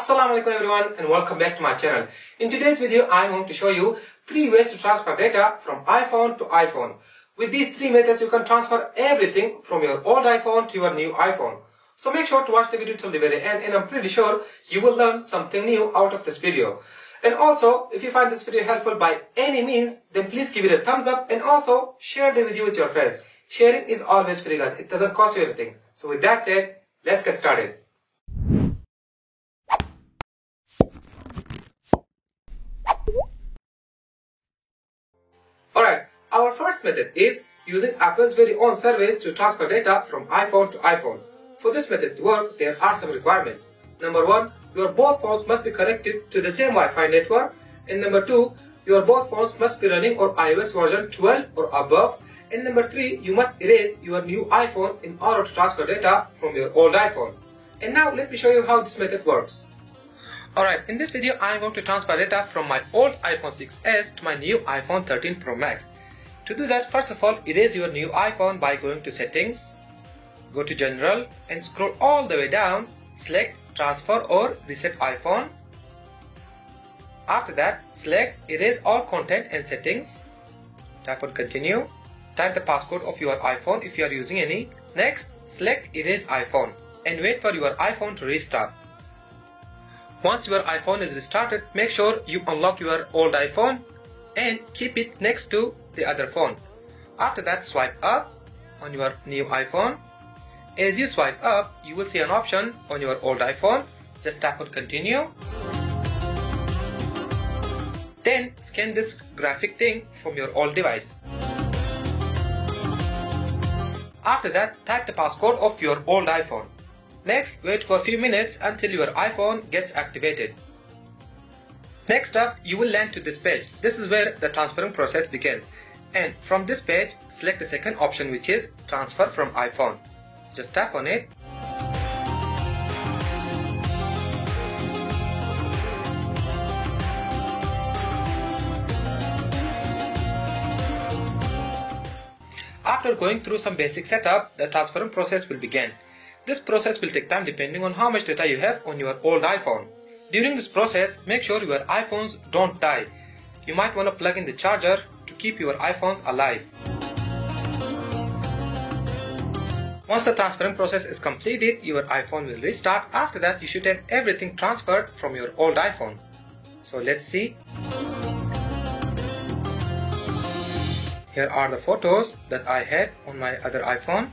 Assalamu alaikum everyone and welcome back to my channel. In today's video I am going to show you 3 ways to transfer data from iPhone to iPhone. With these 3 methods you can transfer everything from your old iPhone to your new iPhone. So make sure to watch the video till the very end and I'm pretty sure you will learn something new out of this video. And also if you find this video helpful by any means then please give it a thumbs up and also share the video with your friends. Sharing is always free guys, it doesn't cost you anything. So with that said, let's get started. Alright, our first method is using Apple's very own service to transfer data from iPhone to iPhone. For this method to work, there are some requirements. Number 1, your both phones must be connected to the same Wi-Fi network. And number 2, your both phones must be running on iOS version 12 or above. And number 3, you must erase your new iPhone in order to transfer data from your old iPhone. And now let me show you how this method works. Alright, in this video I am going to transfer data from my old iPhone 6s to my new iPhone 13 Pro Max. To do that, first of all, erase your new iPhone by going to Settings, go to General and scroll all the way down, select Transfer or Reset iPhone. After that, select Erase all content and settings, tap on Continue, type the passcode of your iPhone if you are using any. Next, select Erase iPhone and wait for your iPhone to restart. Once your iPhone is restarted, make sure you unlock your old iPhone and keep it next to the other phone. After that, swipe up on your new iPhone. As you swipe up, you will see an option on your old iPhone. Just tap on Continue. Then scan this graphic thing from your old device. After that, type the passcode of your old iPhone. Next, wait for a few minutes until your iPhone gets activated. Next up, you will land to this page. This is where the transferring process begins. And from this page, select the second option, which is Transfer from iPhone. Just tap on it. After going through some basic setup, the transferring process will begin. This process will take time depending on how much data you have on your old iPhone. During this process, make sure your iPhones don't die. You might want to plug in the charger to keep your iPhones alive. Once the transferring process is completed, your iPhone will restart. After that, you should have everything transferred from your old iPhone. So let's see. Here are the photos that I had on my other iPhone.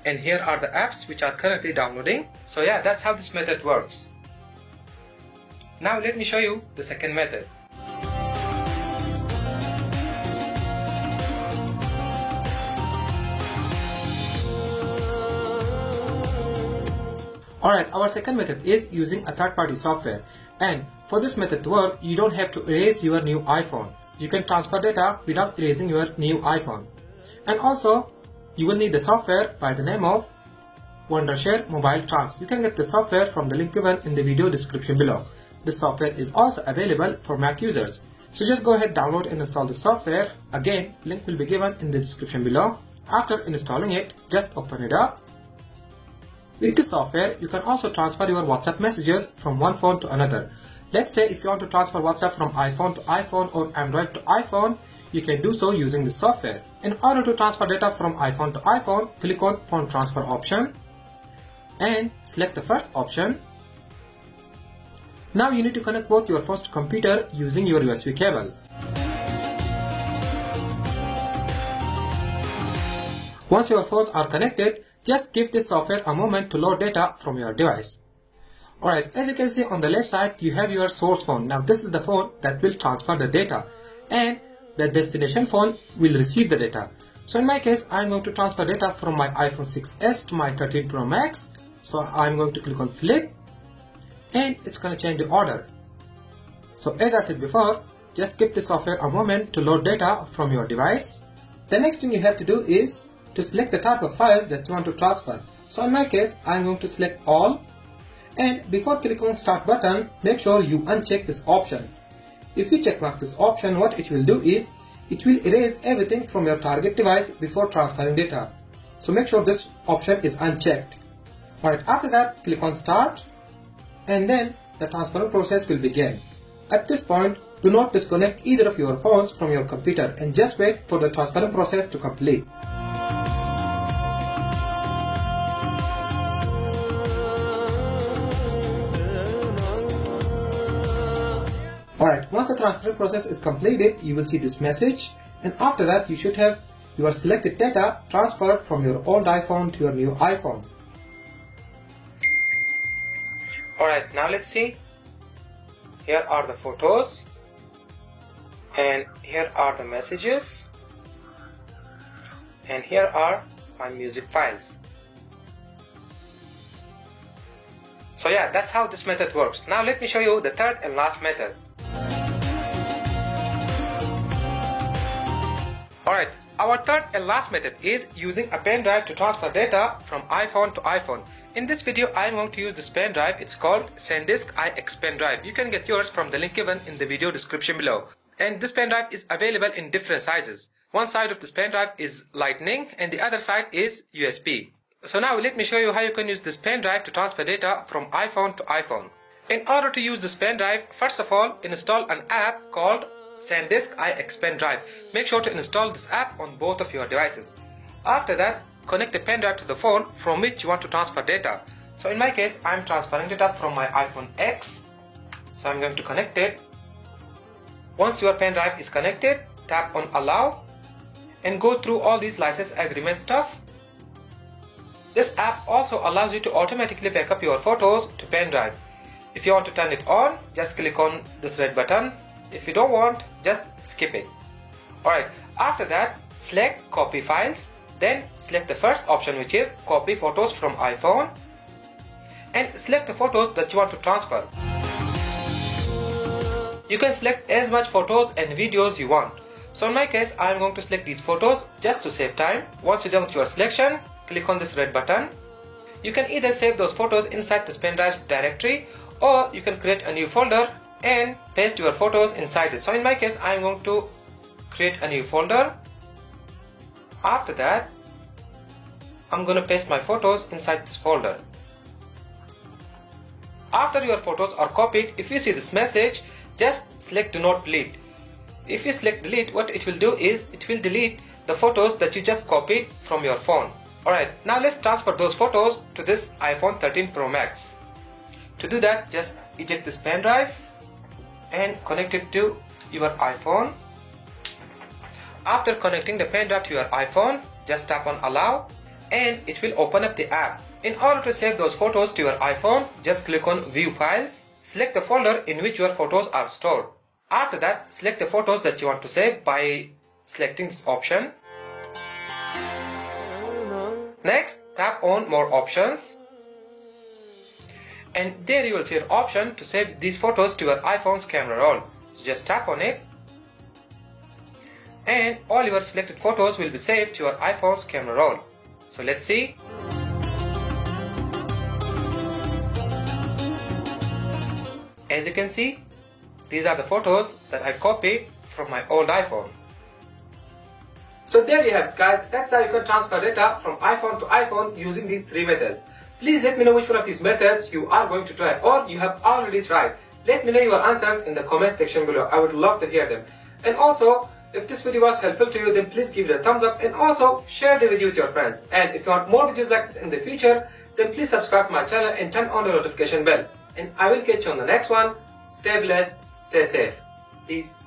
And here are the apps which are currently downloading. So yeah, that's how this method works. Now let me show you the second method. Alright, our second method is using a third-party software. And for this method to work, you don't have to erase your new iPhone. You can transfer data without erasing your new iPhone. And also, you will need the software by the name of Wondershare Mobile Trans. You can get the software from the link given in the video description below. This software is also available for Mac users. So just go ahead, download and install the software. Again, link will be given in the description below. After installing it, just open it up. With this software, you can also transfer your WhatsApp messages from one phone to another. Let's say if you want to transfer WhatsApp from iPhone to iPhone or Android to iPhone, you can do so using this software. In order to transfer data from iPhone to iPhone, click on Phone Transfer option and select the first option. Now you need to connect both your phones to computer using your USB cable. Once your phones are connected, just give this software a moment to load data from your device. Alright, as you can see on the left side, you have your source phone. Now this is the phone that will transfer the data and the destination phone will receive the data. So in my case, I'm going to transfer data from my iPhone 6s to my 13 Pro Max. So I'm going to click on Flip and it's going to change the order. So as I said before, just give the software a moment to load data from your device. The next thing you have to do is to select the type of file that you want to transfer. So in my case, I'm going to select all. And before clicking on Start button, make sure you uncheck this option. If you checkmark this option, what it will do is, it will erase everything from your target device before transferring data. So make sure this option is unchecked. Alright, after that, click on Start, and then the transferring process will begin. At this point, do not disconnect either of your phones from your computer and just wait for the transferring process to complete. Alright, once the transferring process is completed, you will see this message, and after that you should have your selected data transferred from your old iPhone to your new iPhone. Alright, now let's see. Here are the photos, and here are the messages, and here are my music files. So yeah, that's how this method works. Now let me show you the third and last method. Alright, our third and last method is using a pen drive to transfer data from iPhone to iPhone. In this video, I am going to use this pen drive. It's called SanDisk iX pen drive. You can get yours from the link given in the video description below. And this pen drive is available in different sizes. One side of this pen drive is Lightning and the other side is USB. So now let me show you how you can use this pen drive to transfer data from iPhone to iPhone. In order to use this pen drive, first of all, install an app called SanDisk iX pen drive. Make sure to install this app on both of your devices. After that, connect the pen drive to the phone from which you want to transfer data. So in my case, I'm transferring data from my iPhone X. So I'm going to connect it. Once your pen drive is connected, tap on Allow and go through all these license agreement stuff. This app also allows you to automatically backup your photos to pen drive. If you want to turn it on, just click on this red button. If you don't want, just skip it. Alright, after that, select Copy Files. Then select the first option, which is Copy Photos from iPhone, and select the photos that you want to transfer. You can select as much photos and videos you want. So in my case, I am going to select these photos just to save time. Once you're done with your selection, click on this red button. You can either save those photos inside this pen drive's directory, or you can create a new folder and paste your photos inside it. So in my case, I am going to create a new folder. After that, I'm going to paste my photos inside this folder. After your photos are copied, if you see this message, just select Do Not Delete. If you select Delete, what it will do is it will delete the photos that you just copied from your phone. Alright, now let's transfer those photos to this iPhone 13 Pro Max. To do that, just eject this pen drive and connect it to your iPhone. After connecting the pen drive to your iPhone, just tap on Allow and it will open up the app. In order to save those photos to your iPhone, just click on View Files. Select the folder in which your photos are stored. After that, select the photos that you want to save by selecting this option. Next, tap on More Options. And there you will see an option to save these photos to your iPhone's camera roll. So just tap on it, and all your selected photos will be saved to your iPhone's camera roll. So let's see. As you can see, these are the photos that I copied from my old iPhone. So there you have it, guys. That's how you can transfer data from iPhone to iPhone using these three methods. Please let me know which one of these methods you are going to try or you have already tried. Let me know your answers in the comment section below. I would love to hear them. And also, if this video was helpful to you, then please give it a thumbs up and also share the video with your friends. And if you want more videos like this in the future, then please subscribe to my channel and turn on the notification bell. And I will catch you on the next one. Stay blessed, stay safe. Peace.